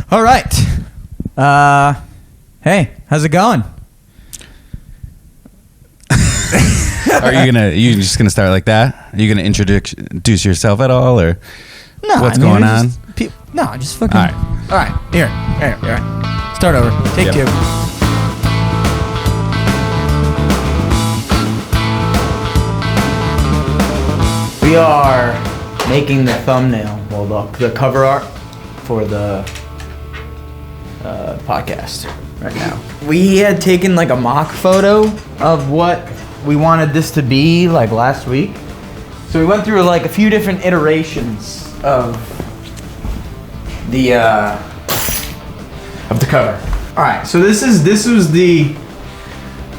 All right. Hey, how's it going? You just gonna start like that? Are you gonna introduce yourself at all, or what's going on? Just fucking. All right. Here. Start over. Take two. We are making the thumbnail, the cover art for the podcast right now. We had taken like a mock photo of what we wanted this to be like last week. So we went through like a few different iterations of the cover. All right, so this was the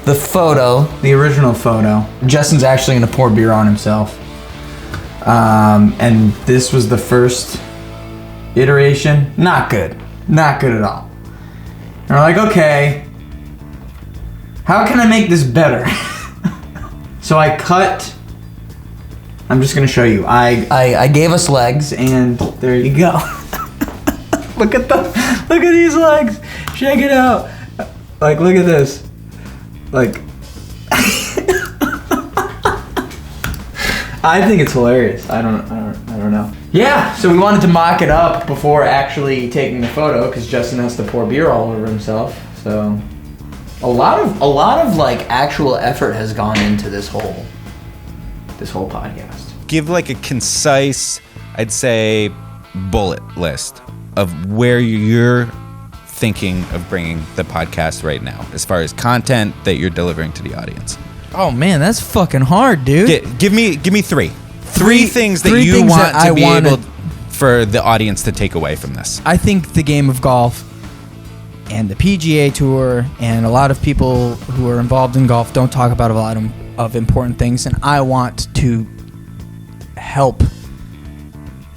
photo, the original photo. Justin's actually gonna pour beer on himself. And this was the first iteration. Not good at all. And we're like, okay, how can I make this better? So I'm just gonna show you. I gave us legs, and there you go. Look at these legs. Check it out. Like, look at this. Like, I think it's hilarious. I don't know. Yeah, so we wanted to mock it up before actually taking the photo because Justin has to pour beer all over himself. So a lot of like actual effort has gone into this whole podcast. Give like a concise, I'd say, bullet list of where you're thinking of bringing the podcast right now, as far as content that you're delivering to the audience. Oh man, that's fucking hard, dude. Give me three things that you want to be able for the audience to take away from this. I think the game of golf and the PGA Tour and a lot of people who are involved in golf don't talk about a lot of important things, and I want to help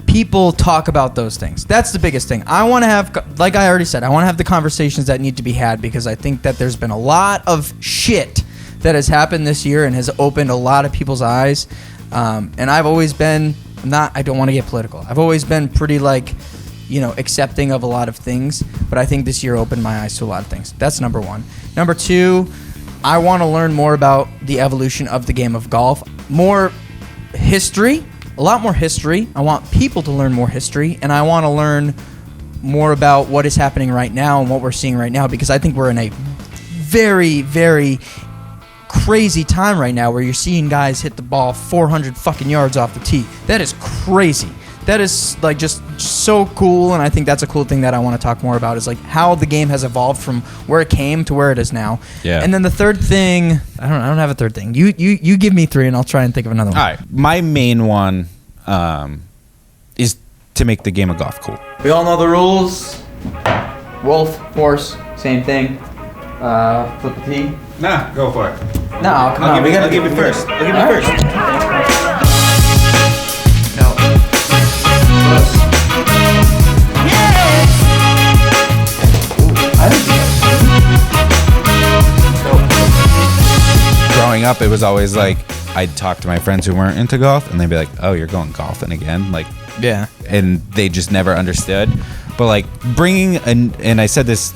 people talk about those things. That's the biggest thing. I want to have, like I already said, I want to have the conversations that need to be had because I think that there's been a lot of shit that has happened this year and has opened a lot of people's eyes. And I've always been I don't want to get political. I've always been pretty accepting of a lot of things, but I think this year opened my eyes to a lot of things. That's number one. Number two, I want to learn more about the evolution of the game of golf. More history, a lot more history. I want people to learn more history, and I want to learn more about what is happening right now and what we're seeing right now, because I think we're in a very, very crazy time right now where you're seeing guys hit the ball 400 fucking yards off the tee. That is crazy. That is like just so cool, and I think that's a cool thing that I want to talk more about is like how the game has evolved from where it came to where it is now. Yeah. And then the third thing, I don't have a third thing. You give me three and I'll try and think of another one. All right. My main one is to make the game of golf cool. We all know the rules. Wolf, horse, same thing. Flip the tee. Nah, go for it. No, come on. I'll give you first. I'll give you first. No. Close. Growing up, it was always like I'd talk to my friends who weren't into golf, and they'd be like, "Oh, you're going golfing again?" Like, yeah. And they just never understood. But like bringing and I said this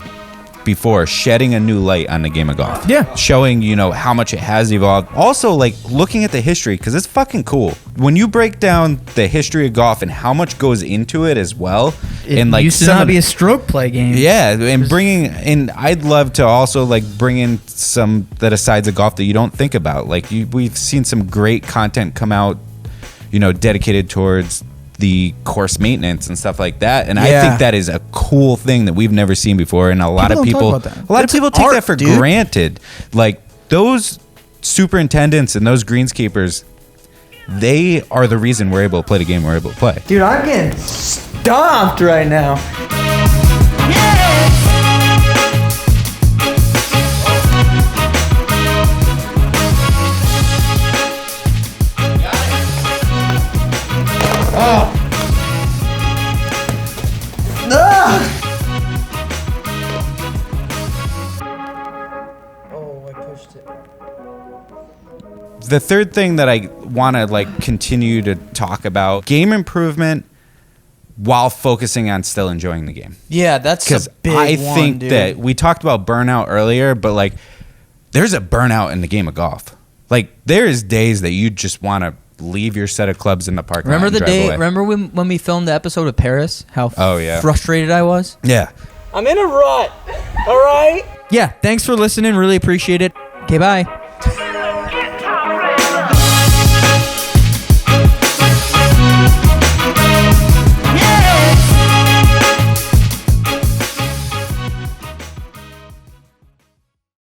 before, shedding a new light on the game of golf. Yeah. Showing, how much it has evolved. Also, like, looking at the history, because it's fucking cool. When you break down the history of golf and how much goes into it as well. It used to not be a stroke play game. Yeah, and I'd love to also, like, bring in some sides of golf that you don't think about. Like, we've seen some great content come out, dedicated towards the course maintenance and stuff like that, and I think that is a cool thing that we've never seen before, and a lot of people take that for granted. Like, those superintendents and those greenskeepers, they are the reason we're able to play the game we're able to play. Dude, I'm getting stomped right now. The third thing that I want to continue to talk about, game improvement while focusing on still enjoying the game. Yeah, that's Because a big I one, think dude. that we talked about burnout earlier, but like there's a burnout in the game of golf. Like there is days that you just want to leave your set of clubs in the parking lot. Remember the and drive day? away. Remember when we filmed the episode of Paris? How frustrated I was. Yeah. I'm in a rut. All right. Yeah. Thanks for listening. Really appreciate it. Okay. Bye.